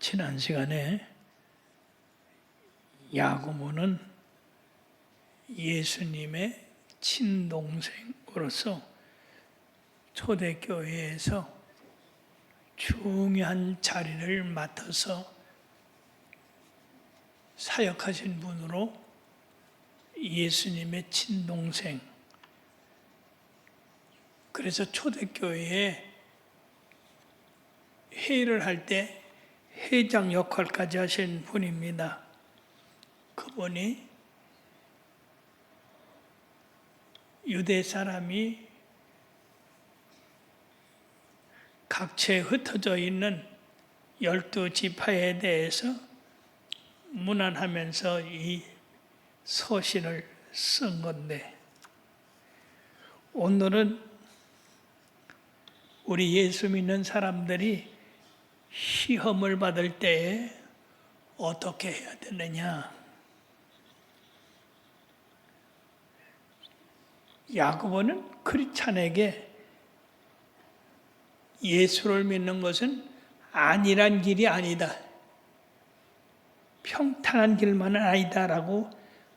지난 시간에 야고보는 예수님의 친동생으로서 초대교회에서 중요한 자리를 맡아서 사역하신 분으로 예수님의 친동생, 그래서 초대교회에 회의를 할 때 회장 역할까지 하신 분입니다. 그분이 유대 사람이 각처에 흩어져 있는 12지파에 대해서 문안하면서 이 서신을 쓴 건데, 오늘은 우리 예수 믿는 사람들이 시험을 받을 때에 어떻게 해야 되느냐. 야고보는 크리스찬에게 예수를 믿는 것은 안일한 길이 아니다, 평탄한 길만은 아니다라고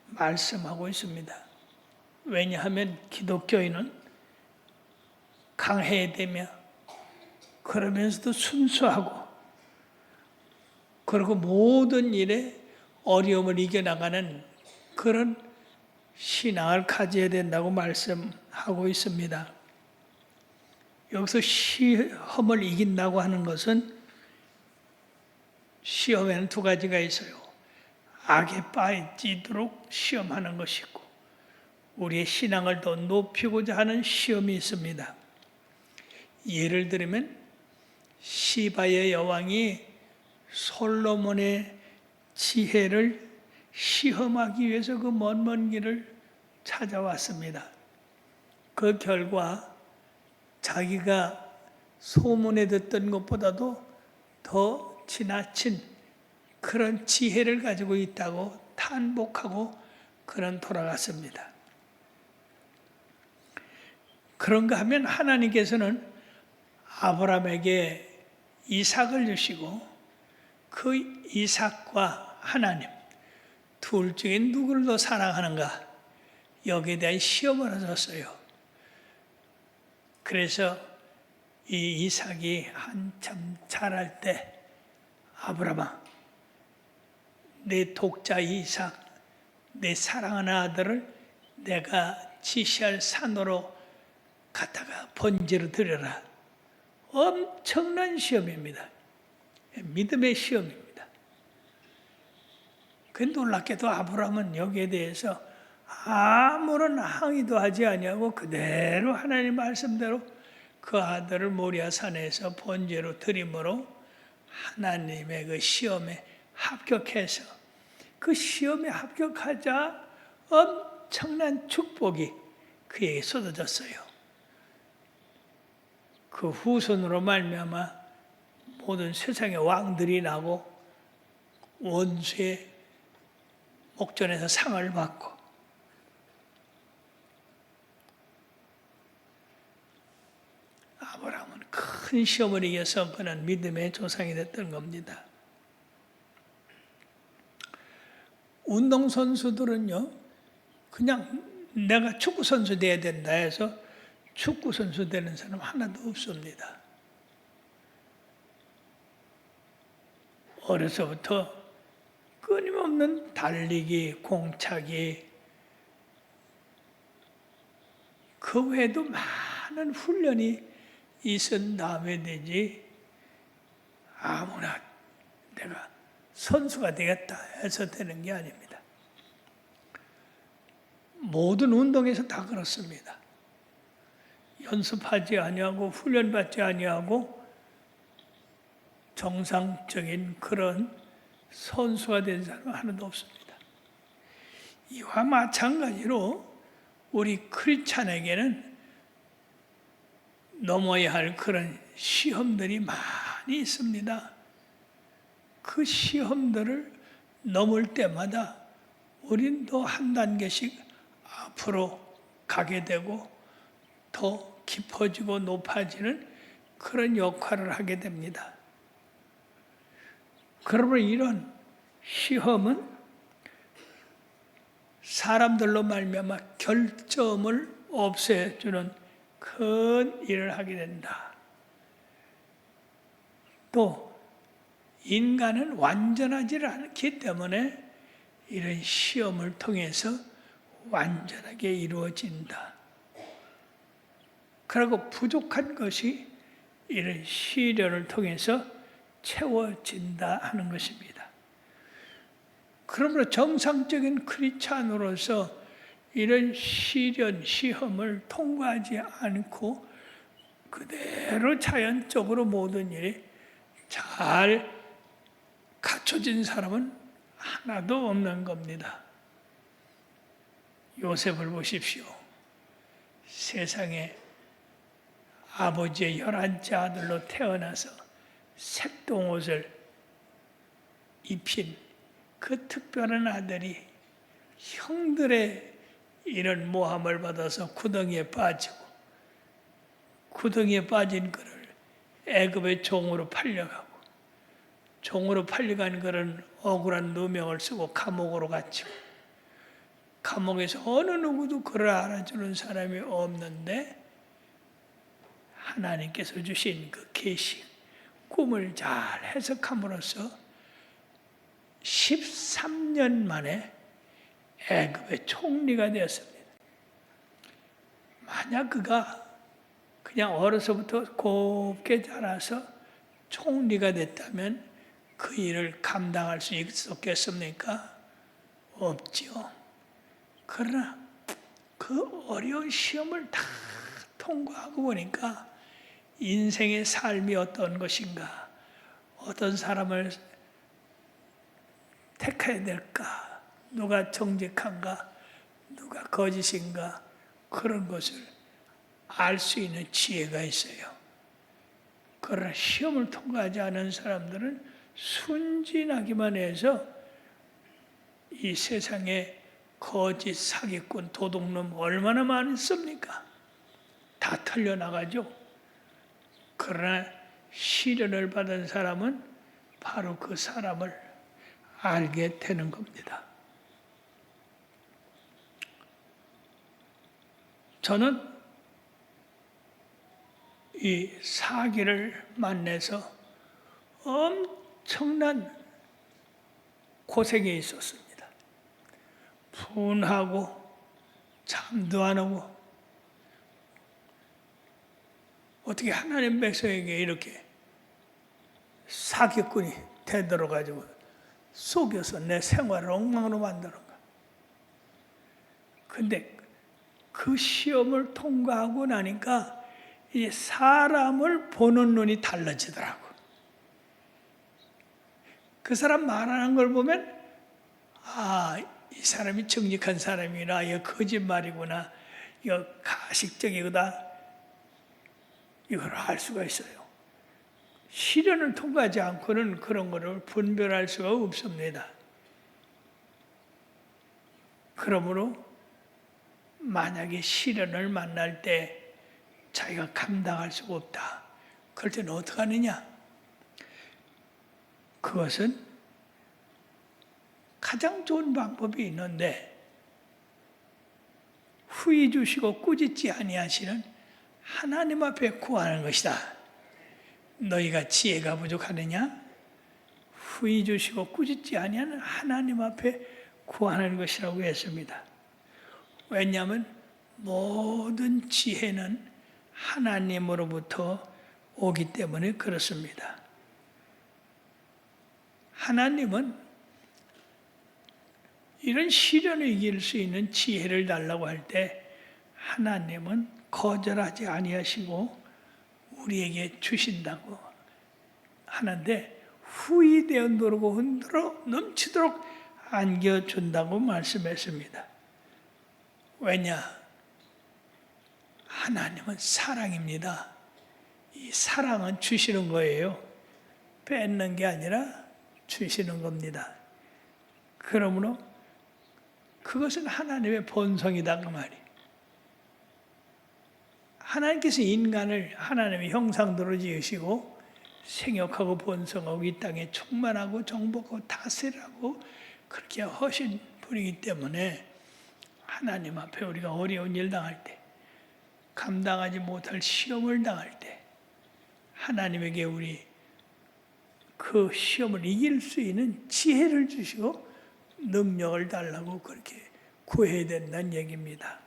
말씀하고 있습니다. 왜냐하면 기독교인은 강해야 되며 그러면서도 순수하고, 그리고 모든 일에 어려움을 이겨나가는 그런 신앙을 가져야 된다고 말씀하고 있습니다. 여기서 시험을 이긴다고 하는 것은, 시험에는 두 가지가 있어요. 악에 빠지도록 시험하는 것이고, 우리의 신앙을 더 높이고자 하는 시험이 있습니다. 예를 들면 시바의 여왕이 솔로몬의 지혜를 시험하기 위해서 그 먼 길을 찾아왔습니다. 그 결과 자기가 소문에 듣던 것보다도 더 지나친 그런 지혜를 가지고 있다고 탄복하고 그런 돌아갔습니다. 그런가 하면 하나님께서는 아브라함에게 이삭을 주시고, 그 이삭과 하나님 둘 중에 누구를 더 사랑하는가, 여기에 대한 시험을 하셨어요. 그래서 이 이삭이 한참 자랄 때, 아브라함아, 내 독자 이삭, 내 사랑하는 아들을 내가 지시할 산으로 갔다가 번제로 드려라. 엄청난 시험입니다. 믿음의 시험입니다. 그 놀랍게도 아브라함은 여기에 대해서 아무런 항의도 하지 아니하고 그대로 하나님 말씀대로 그 아들을 모리아 산에서 번제로 드림으로 하나님의 그 시험에 합격해서, 그 시험에 합격하자 엄청난 축복이 그에게 쏟아졌어요. 그 후손으로 말미암아 모든 세상의 왕들이 나고 원수의 목전에서 상을 받고, 아브라함은 큰 시험을 이겨서 그는 믿음의 조상이 됐던 겁니다. 운동선수들은요, 그냥 내가 축구선수 돼야 된다 해서 축구선수 되는 사람 하나도 없습니다. 어려서부터 끊임없는 달리기, 공차기, 그 외에도 많은 훈련이 있은 다음에 되지, 아무나 내가 선수가 되겠다 해서 되는 게 아닙니다. 모든 운동에서 다 그렇습니다. 연습하지 아니하고 훈련받지 아니하고 정상적인 그런 선수가 된 사람은 하나도 없습니다. 이와 마찬가지로 우리 크리스찬에게는 넘어야 할 그런 시험들이 많이 있습니다. 그 시험들을 넘을 때마다 우린 더 한 단계씩 앞으로 가게 되고 더 깊어지고 높아지는 그런 역할을 하게 됩니다. 그러므로 이런 시험은 사람들로 말미암아 결점을 없애주는 큰 일을 하게 된다. 또 인간은 완전하지 않기 때문에 이런 시험을 통해서 완전하게 이루어진다. 그리고 부족한 것이 이런 시련을 통해서 채워진다 하는 것입니다. 그러므로 정상적인 크리스찬으로서 이런 시련, 시험을 통과하지 않고 그대로 자연적으로 모든 일이 잘 갖춰진 사람은 하나도 없는 겁니다. 요셉을 보십시오. 세상에 아버지의 11째 아들로 태어나서 색동옷을 입힌 그 특별한 아들이 형들의 이런 모함을 받아서 구덩이에 빠지고 구덩이에 빠진 그를 애굽의 종으로 팔려가고 종으로 팔려간 그는 억울한 누명을 쓰고 감옥으로 갇히고 감옥에서 어느 누구도 그를 알아주는 사람이 없는데 하나님께서 주신 그 계시, 꿈을 잘 해석함으로써 13년 만에 애굽의 총리가 되었습니다. 만약 그가 그냥 어려서부터 곱게 자라서 총리가 됐다면 그 일을 감당할 수 있었겠습니까? 없지요. 그러나 그 어려운 시험을 다 통과하고 보니까 인생의 삶이 어떤 것인가, 어떤 사람을 택해야 될까, 누가 정직한가, 누가 거짓인가, 그런 것을 알 수 있는 지혜가 있어요. 그러나 시험을 통과하지 않은 사람들은 순진하기만 해서 이 세상에 거짓, 사기꾼, 도둑놈 얼마나 많습니까? 다 털려나가죠. 그러나 시련을 받은 사람은 바로 그 사람을 알게 되는 겁니다. 저는 이 사기를 만나서 엄청난 고생에 있었습니다. 분하고 잠도 안 오고 어떻게 하나님 백성에게 이렇게 사기꾼이 되들어가지고 속여서 내 생활을 엉망으로 만드는가. 근데 그 시험을 통과하고 나니까 이 사람을 보는 눈이 달라지더라고. 그 사람 말하는 걸 보면 이 사람이 정직한 사람이구나, 이거 거짓말이구나, 이거 가식적이구나, 이걸 알 수가 있어요. 시련을 통과하지 않고는 그런 것을 분별할 수가 없습니다. 그러므로 만약에 시련을 만날 때 자기가 감당할 수가 없다, 그럴 때는 어떻게 하느냐? 그것은 가장 좋은 방법이 있는데 후히 주시고 꾸짖지 아니하시는 하나님 앞에 구하는 것이다. 너희가 지혜가 부족하느냐? 후히 주시고 꾸짖지 아니하는 하나님 앞에 구하는 것이라고 했습니다. 왜냐하면 모든 지혜는 하나님으로부터 오기 때문에 그렇습니다. 하나님은 이런 시련을 이길 수 있는 지혜를 달라고 할 때 하나님은 거절하지 아니하시고 우리에게 주신다고 하는데 후히 되어 누르고 흔들어 넘치도록 안겨준다고 말씀했습니다. 왜냐? 하나님은 사랑입니다. 이 사랑은 주시는 거예요. 뺏는 게 아니라 주시는 겁니다. 그러므로 그것은 하나님의 본성이다 그 말이. 하나님께서 인간을 하나님의 형상대로 지으시고 생육하고 번성하고 이 땅에 충만하고 정복하고 다스리라고 그렇게 하신 분이기 때문에 하나님 앞에 우리가 어려운 일 당할 때, 감당하지 못할 시험을 당할 때 하나님에게 우리 그 시험을 이길 수 있는 지혜를 주시고 능력을 달라고 그렇게 구해야 된다는 얘기입니다.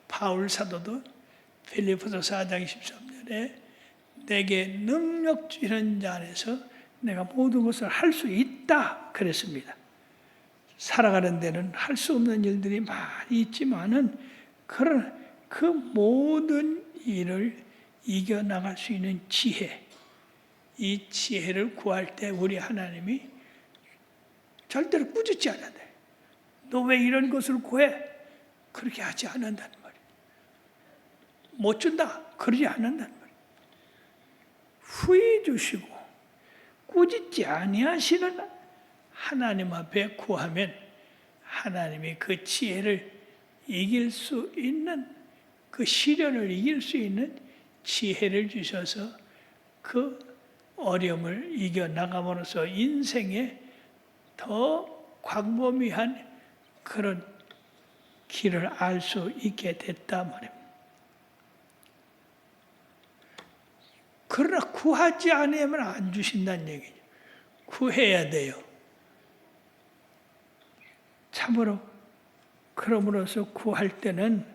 바울 사도도 빌립보서 4장 13절에 내게 능력 주시는 자 안에서 내가 모든 것을 할 수 있다 그랬습니다. 살아가는 데는 할 수 없는 일들이 많이 있지만은 그런 그 모든 일을 이겨나갈 수 있는 지혜, 이 지혜를 구할 때 우리 하나님이 절대로 꾸짖지 않아야 돼. 너 왜 이런 것을 구해? 그렇게 하지 않는다는 말이에요. 못 준다. 그러지 않는다는 말이에요. 후히 주시고 꾸짖지 아니하시는 하나님 앞에 구하면 하나님이 그 지혜를 이길 수 있는, 그 시련을 이길 수 있는 지혜를 주셔서 그 어려움을 이겨나감으로써 인생에 더 광범위한 그런 길을 알 수 있게 됐다 말입니다. 그러나 구하지 않으면 안 주신다는 얘기죠. 구해야 돼요. 참으로 그럼으로써 구할 때는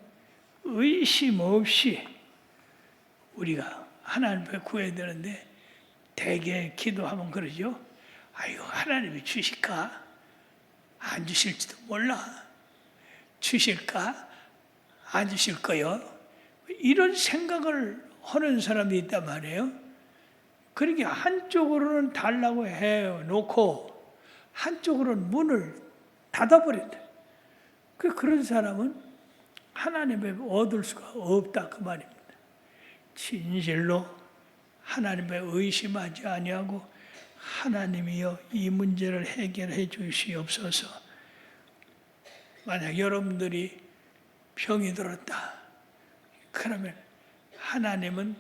의심 없이 우리가 하나님 앞에 구해야 되는데 대개 기도하면 그러죠. 아유, 하나님이 주실까? 안 주실지도 몰라. 주실까? 안 주실 거요? 이런 생각을 하는 사람이 있단 말이에요. 그러니까 한쪽으로는 달라고 해놓고 한쪽으로는 문을 닫아버린다. 그런 사람은 하나님의 얻을 수가 없다 그 말입니다. 진실로 하나님의 의심하지 아니하고 하나님이여 이 문제를 해결해 주시옵소서. 만약 여러분들이 병이 들었다. 그러면 하나님은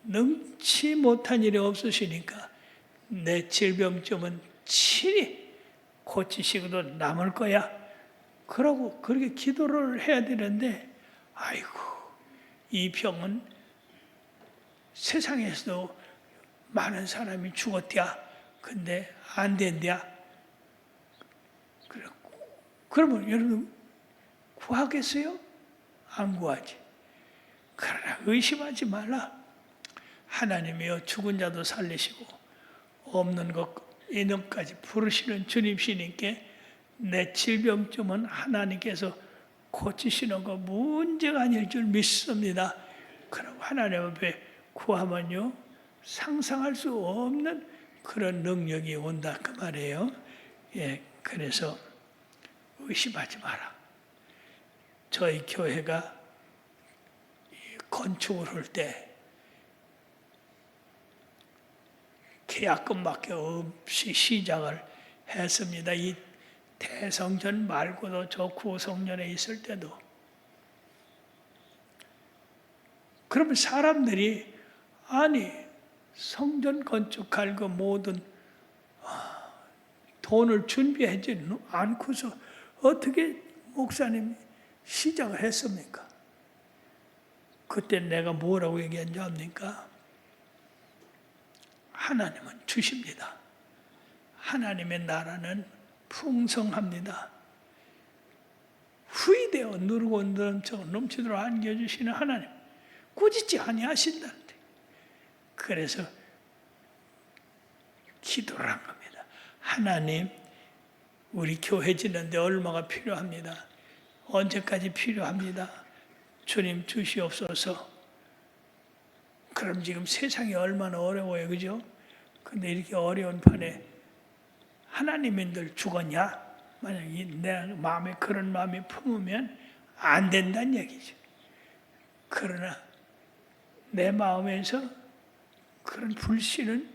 능치 못한 일이 없으시니까 내 질병점은 친히 고치시고도 남을 거야. 그러고 그렇게 기도를 해야 되는데 아이고 이 병은 세상에서도 많은 사람이 죽었대야. 근데 안 된대야. 그러면 여러분 구하겠어요? 안 구하지. 그러나 의심하지 말라. 하나님이여 죽은 자도 살리시고 없는 것 있는까지 부르시는 주님시니께 내 질병점은 하나님께서 고치시는 거 문제가 아닐 줄 믿습니다. 그럼 하나님 앞에 구하면요 상상할 수 없는 그런 능력이 온다 그 말이에요. 예, 그래서 의심하지 마라. 저희 교회가 건축을 할 때 계약금밖에 없이 시작을 했습니다. 이 대성전 말고도 저 구성전에 있을 때도. 그러면 사람들이 아니 성전 건축할 그 모든 돈을 준비하지 않고서 어떻게 목사님이 시작을 했습니까? 그때 내가 뭐라고 얘기한지 압니까? 하나님은 주십니다. 하나님의 나라는 풍성합니다. 후이되어 누르고 넘치도록 안겨주시는 하나님 꾸짖지 아니하신다는데 그래서 기도를 한 겁니다. 하나님 우리 교회 짓는데 얼마가 필요합니다. 언제까지 필요합니다. 주님 주시옵소서. 그럼 지금 세상이 얼마나 어려워요. 그죠? 근데 이렇게 어려운 판에 하나님인들 죽었냐? 만약 내 마음에 그런 마음이 품으면 안 된다는 얘기죠. 그러나 내 마음에서 그런 불신은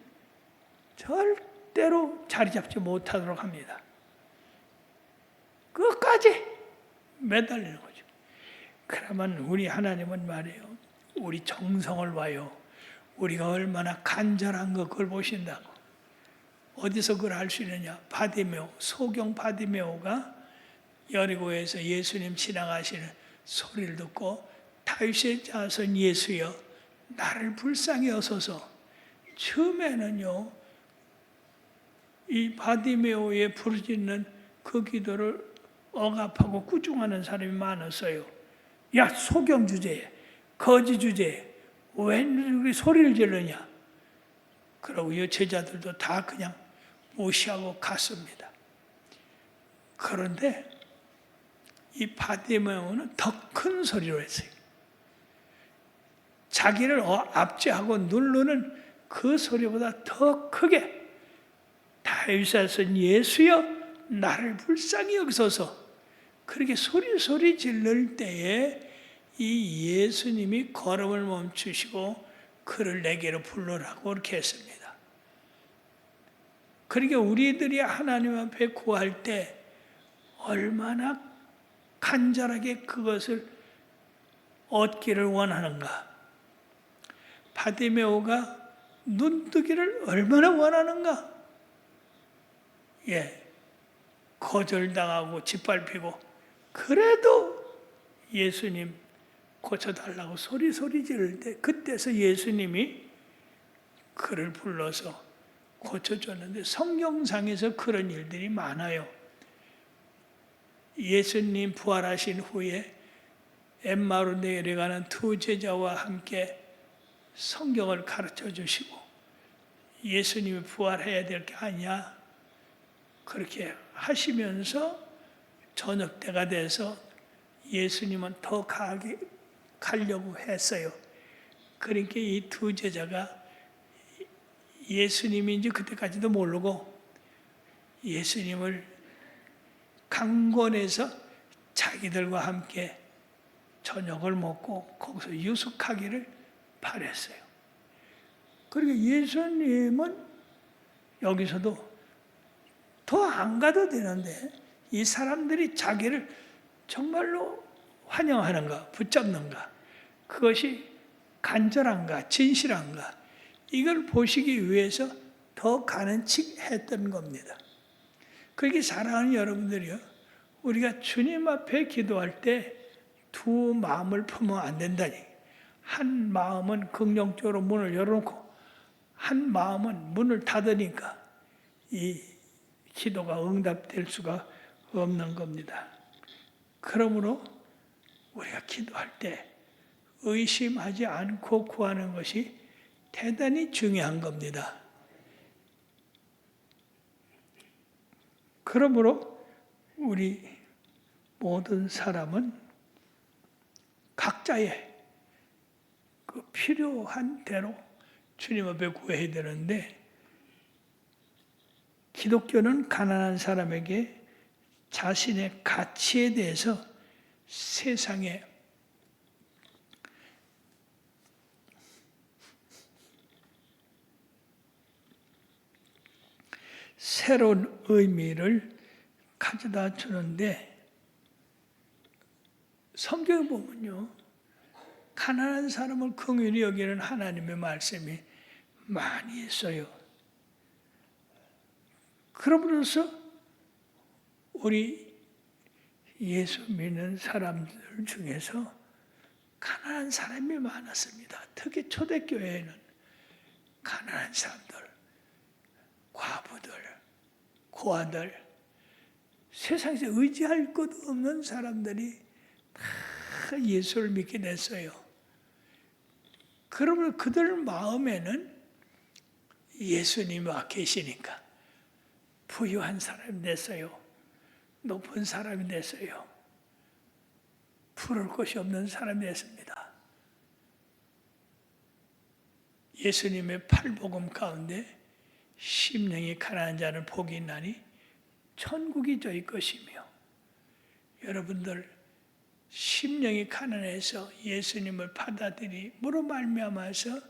절대로 자리 잡지 못하도록 합니다. 끝까지 매달리는 거죠. 그러면 우리 하나님은 말이에요. 우리 정성을 봐요. 우리가 얼마나 간절한 거 그걸 보신다고. 어디서 그걸 알 수 있느냐? 바디메오, 소경 바디메오가 여리고에서 예수님 지나가시는 소리를 듣고 다윗의 자손 예수여 나를 불쌍히 여소서. 처음에는요 이 바디메오의 부르짖는 그 기도를 억압하고 꾸중하는 사람이 많았어요. 야 소경 주제에 거지 주제에 왜 우리 소리를 지르냐? 그러고 이 제자들도 다 그냥 무시하고 갔습니다. 그런데 이 바디메오는 더 큰 소리로 했어요. 자기를 압제하고 누르는 그 소리보다 더 크게 다윗의 자손 예수여 나를 불쌍히 여기소서. 그렇게 소리 지를 때에 이 예수님이 걸음을 멈추시고 그를 내게로 불러라고 그렇게 했습니다. 그러니까 우리들이 하나님 앞에 구할 때 얼마나 간절하게 그것을 얻기를 원하는가. 바디메오가 눈뜨기를 얼마나 원하는가. 거절당하고 짓밟히고 그래도 예수님 고쳐달라고 소리 지를 때 그때서 예수님이 그를 불러서 고쳐줬는데 성경상에서 그런 일들이 많아요. 예수님 부활하신 후에 엠마오로 내려가는 두 제자와 함께 성경을 가르쳐 주시고 예수님이 부활해야 될 게 아니냐 그렇게 하시면서 저녁 때가 돼서 예수님은 더 가려고 했어요. 그러니까 이 두 제자가 예수님인지 그때까지도 모르고 예수님을 강권해서 자기들과 함께 저녁을 먹고 거기서 유숙하기를 바랬어요. 그러니까 예수님은 여기서도 더 안 가도 되는데 이 사람들이 자기를 정말로 환영하는가 붙잡는가 그것이 간절한가 진실한가 이걸 보시기 위해서 더 가는 칙 했던 겁니다. 그렇게 사랑하는 여러분들이요, 우리가 주님 앞에 기도할 때 두 마음을 품으면 안 된다니. 한 마음은 긍정적으로 문을 열어놓고 한 마음은 문을 닫으니까 이 기도가 응답될 수가 없는 겁니다. 그러므로 우리가 기도할 때 의심하지 않고 구하는 것이 대단히 중요한 겁니다. 그러므로 우리 모든 사람은 각자의 그 필요한 대로 주님 앞에 구해야 되는데 기독교는 가난한 사람에게 자신의 가치에 대해서 세상에 새로운 의미를 가져다 주는데 성경에 보면요, 가난한 사람을 긍휼히 여기는 하나님의 말씀이 많이 있어요. 그러므로서 우리 예수 믿는 사람들 중에서 가난한 사람이 많았습니다. 특히 초대교회에는 가난한 사람들, 과부들, 고아들, 세상에서 의지할 것 없는 사람들이 다 예수를 믿게 됐어요. 그러면 그들 마음에는 예수님이 와 계시니까 부유한 사람이 됐어요. 높은 사람이 됐어요. 부를 곳이 없는 사람이 됐습니다. 예수님의 팔복음 가운데 심령이 가난한 자는 복이 있나니 천국이 저희 것이며, 여러분들 심령이 가난해서 예수님을 받아들임으로 말미암아서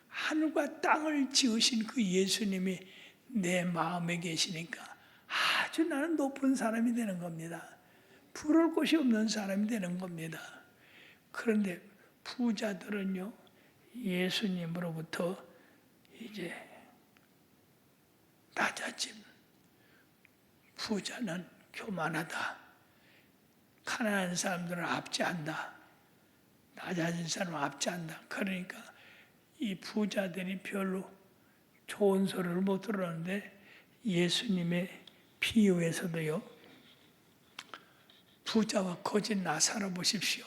하늘과 땅을 지으신 그 예수님이 내 마음에 계시니까 아주 나는 높은 사람이 되는 겁니다. 부러울 곳이 없는 사람이 되는 겁니다. 그런데 부자들은요, 예수님으로부터 이제 낮아짐. 부자는 교만하다. 가난한 사람들은 압제한다. 낮아진 사람은 압제한다. 그러니까 이 부자들이 별로 좋은 소리를 못 들었는데 예수님의 비유에서도요. 부자와 거짓 나사로 보십시오.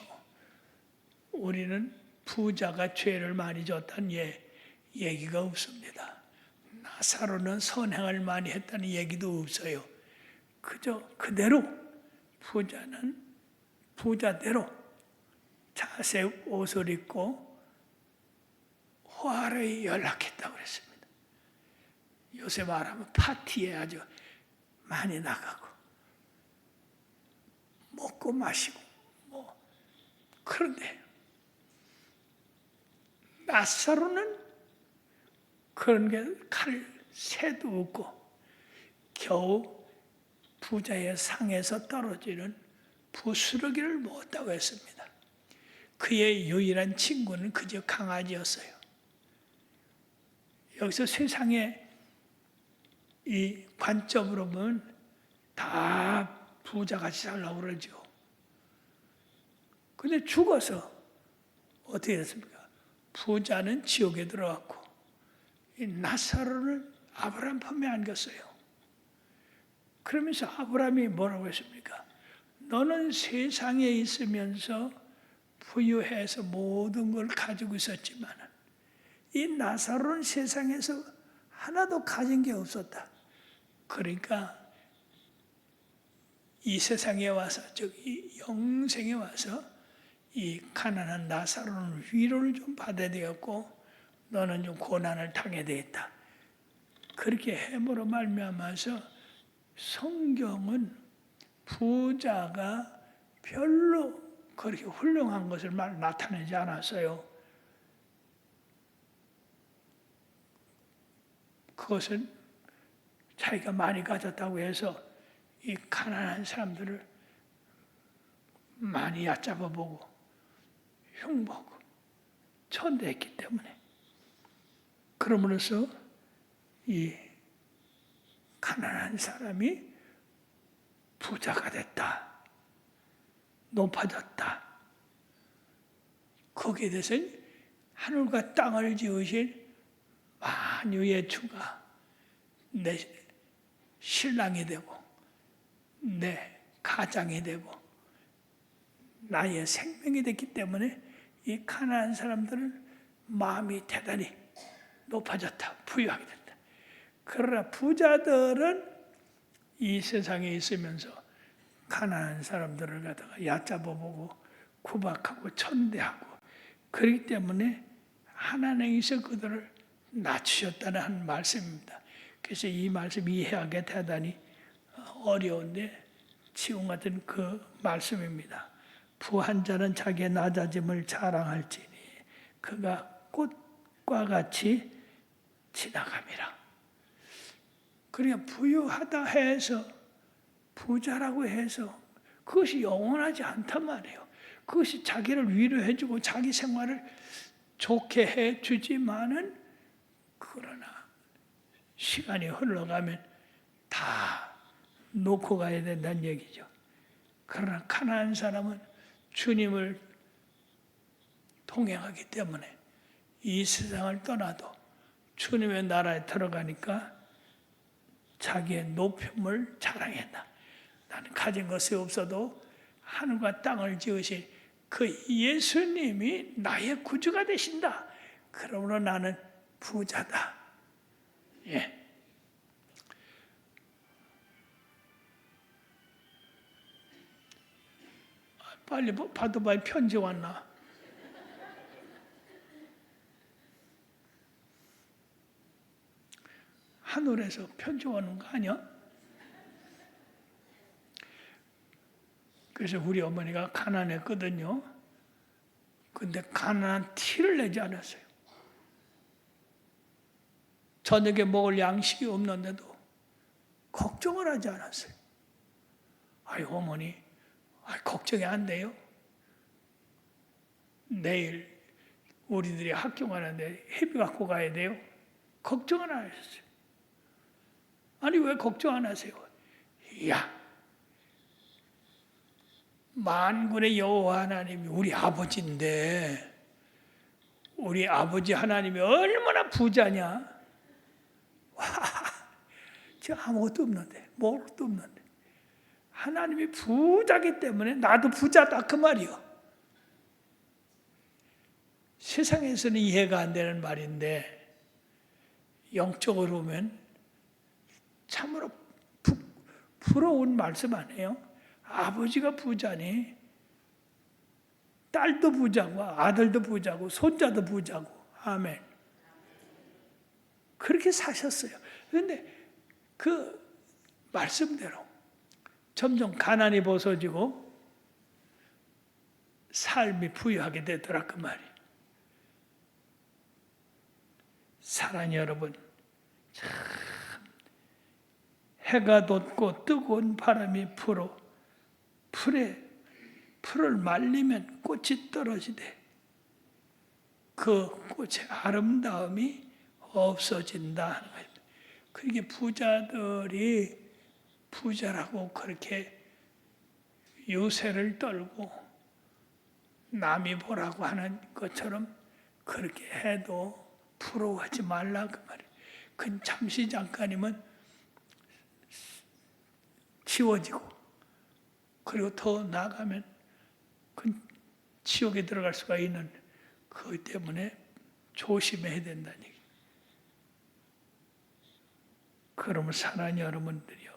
우리는 부자가 죄를 많이 졌다는 얘기가 없습니다. 나사로는 선행을 많이 했다는 얘기도 없어요. 그저 그대로 부자는 부자대로 자색 옷을 입고 화려히 연락했다고 그랬습니다. 요새 말하면 파티에 아주 많이 나가고 먹고 마시고 그런데 나사로는 그런 게 칼 새도 없고 겨우 부자의 상에서 떨어지는 부스러기를 먹었다고 했습니다. 그의 유일한 친구는 그저 강아지였어요. 여기서 세상의 이 관점으로 보면 다 부자같이 살라고 그러죠. 근데 죽어서 어떻게 됐습니까? 부자는 지옥에 들어갔고 이 나사로는 아브라함 품에 안겼어요. 그러면서 아브라함이 뭐라고 했습니까? 너는 세상에 있으면서 부유해서 모든 걸 가지고 있었지만 이 나사로는 세상에서 하나도 가진 게 없었다. 그러니까 이 세상에 와서 즉 이 영생에 와서 이 가난한 나사로는 위로를 좀 받아야 되었고 너는 좀 고난을 당해야 되겠다. 그렇게 해모로 말미암아서 성경은 부자가 별로 그렇게 훌륭한 것을 나타내지 않았어요. 그것은 자기가 많이 가졌다고 해서 이 가난한 사람들을 많이 얕잡아보고 흉보고 천대했기 때문에 그러므로서 이 가난한 사람이 부자가 됐다. 높아졌다. 거기에 대해서 하늘과 땅을 지으신 만유의 주가 내 신랑이 되고 내 가장이 되고 나의 생명이 됐기 때문에 이 가난한 사람들은 마음이 대단히 높아졌다. 부유하게 된다. 그러나 부자들은 이 세상에 있으면서 가난한 사람들을 갖다가 얕잡아보고 구박하고 천대하고 그렇기 때문에 하나님께서 그들을 낮추셨다는 한 말씀입니다. 그래서 이 말씀 이해하기 대단히 어려운데 지금 같은 그 말씀입니다. 부한 자는 자기의 낮아짐을 자랑할지니 그가 꽃과 같이 지나감이라. 그러니까 부유하다 해서 부자라고 해서 그것이 영원하지 않단 말이에요. 그것이 자기를 위로해주고 자기 생활을 좋게 해주지만은 그러나 시간이 흘러가면 다 놓고 가야 된다는 얘기죠. 그러나 가난한 사람은 주님을 동행하기 때문에 이 세상을 떠나도 주님의 나라에 들어가니까 자기의 높임을 자랑한다. 나는 가진 것이 없어도 하늘과 땅을 지으신 그 예수님이 나의 구주가 되신다. 그러므로 나는 부자다. 예. 빨리 받아봐야 편지 왔나? 하늘에서 편지 오는 거 아니야? 그래서 우리 어머니가 가난했거든요. 근데 가난한 티를 내지 않았어요. 저녁에 먹을 양식이 없는데도 걱정을 하지 않았어요. 아이 어머니, 걱정이 안 돼요. 내일 우리들이 학교 가는데 회비 갖고 가야 돼요? 걱정은 안 하셨어요. 아니 왜 걱정 안 하세요? 야, 만군의 여호와 하나님이 우리 아버지인데 우리 아버지 하나님이 얼마나 부자냐? 와, 저 아무것도 없는데, 뭘 것도 없는데 하나님이 부자기 때문에 나도 부자다 그 말이요. 세상에서는 이해가 안 되는 말인데 영적으로 보면 참으로 부러운 말씀 아니에요? 아버지가 부자니 딸도 부자고 아들도 부자고 손자도 부자고 아멘. 그렇게 사셨어요. 그런데 그 말씀대로 점점 가난이 벗어지고 삶이 부유하게 되더라 그 말이. 사랑하는 여러분, 참 해가 돋고 뜨거운 바람이 불어 풀을 말리면 꽃이 떨어지되 그 꽃의 아름다움이 없어진다 하는 거예요. 그게 부자들이 부자라고 그렇게 유세를 떨고 남이 보라고 하는 것처럼 그렇게 해도 부러워하지 말라 그 말이에요. 그 잠시 잠깐이면 지워지고 그리고 더 나아가면 그 지옥에 들어갈 수가 있는 그것 때문에 조심해야 된다는 얘기예요. 그러면 사랑하는 여러분들이요,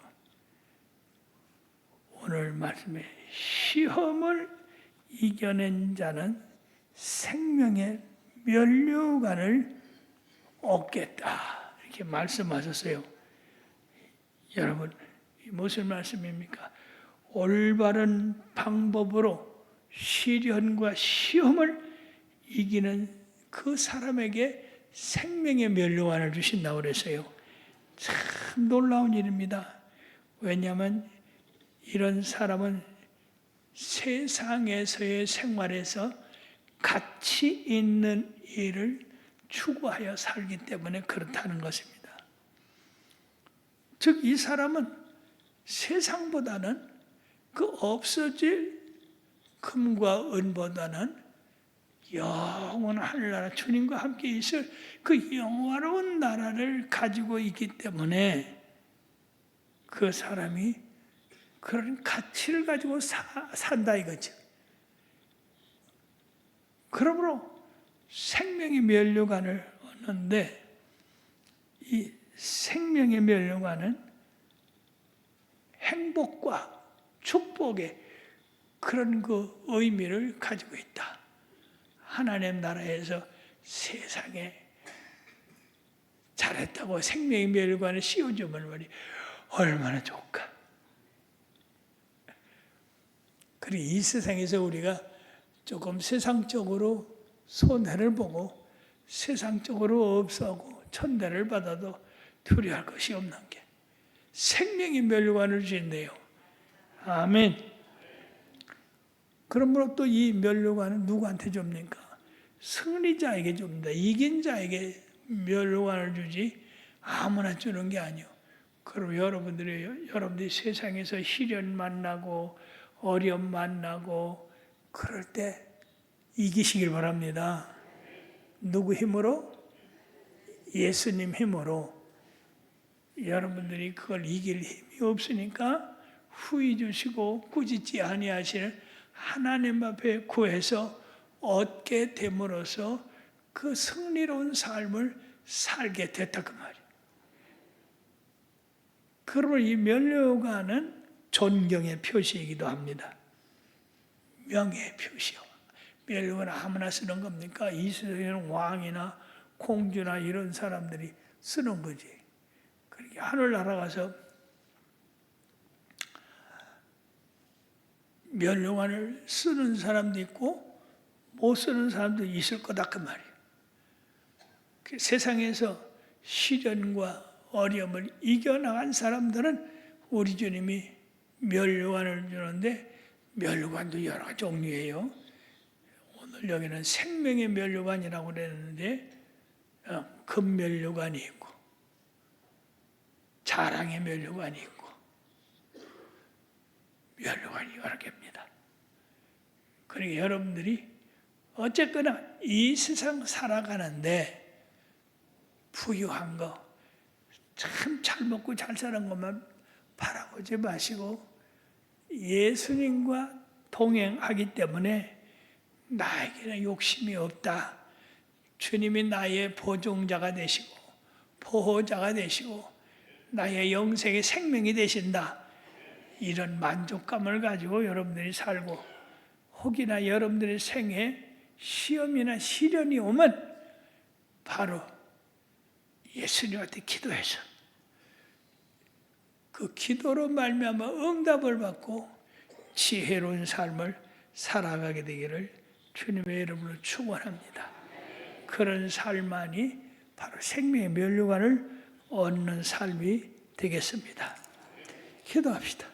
오늘 말씀에 시험을 이겨낸 자는 생명의 면류관을 얻겠다 이렇게 말씀하셨어요. 여러분, 무슨 말씀입니까? 올바른 방법으로 시련과 시험을 이기는 그 사람에게 생명의 면류관을 주신다고 그랬어요. 참 놀라운 일입니다. 왜냐하면 이런 사람은 세상에서의 생활에서 가치 있는 일을 추구하여 살기 때문에 그렇다는 것입니다. 즉 이 사람은 세상보다는 그 없어질 금과 은보다는 영원한 하늘나라 주님과 함께 있을 그 영원한 나라를 가지고 있기 때문에 그 사람이 그런 가치를 가지고 산다 이거죠. 그러므로 생명의 면류관을 얻는데 이 생명의 면류관은 행복과 축복의 그런 그 의미를 가지고 있다. 하나님 나라에서 세상에 잘했다고 생명의 면류관을 씌워주면 말이 얼마나 좋을까. 그리고 이 세상에서 우리가 조금 세상적으로 손해를 보고 세상적으로 없어하고 천대를 받아도 두려워할 것이 없는 게 생명의 면류관을 주신대요. 아멘. 그러므로 또 이 면류관은 누구한테 줍니까? 승리자에게 줍니다. 이긴 자에게 면류관을 주지 아무나 주는 게 아니요. 그럼 여러분들이 세상에서 시련 만나고 어려움 만나고 그럴 때 이기시길 바랍니다. 누구 힘으로? 예수님 힘으로. 여러분들이 그걸 이길 힘이 없으니까 후히 주시고 꾸짖지 아니하시는 하나님 앞에 구해서 얻게 됨으로써 그 승리로운 삶을 살게 됐다 그 말이에요. 그러므로 이 면류관은 존경의 표시이기도 합니다. 명예의 표시요. 면류관 아무나 쓰는 겁니까? 이 세상에는 왕이나 공주나 이런 사람들이 쓰는 거지. 그렇게 하늘나라 가서 면류관을 쓰는 사람도 있고 못 쓰는 사람도 있을 거다 그 말이에요. 세상에서 시련과 어려움을 이겨나간 사람들은 우리 주님이 면류관을 주는데 면류관도 여러 종류예요. 오늘 여기는 생명의 면류관이라고 그랬는데 금면류관이 있고 자랑의 면류관이 있고 면류관이 여러 개입니다. 그러니까 여러분들이 어쨌거나 이 세상 살아가는데 부유한 거, 참 잘 먹고 잘 사는 것만 바라보지 마시고 예수님과 동행하기 때문에 나에게는 욕심이 없다. 주님이 나의 보존자가 되시고 보호자가 되시고 나의 영생의 생명이 되신다. 이런 만족감을 가지고 여러분들이 살고 혹이나 여러분들의 생에 시험이나 시련이 오면 바로 예수님한테 기도해서 그 기도로 말미암아 응답을 받고 지혜로운 삶을 살아가게 되기를 주님의 이름으로 축원합니다. 그런 삶만이 바로 생명의 면류관을 얻는 삶이 되겠습니다. 기도합시다.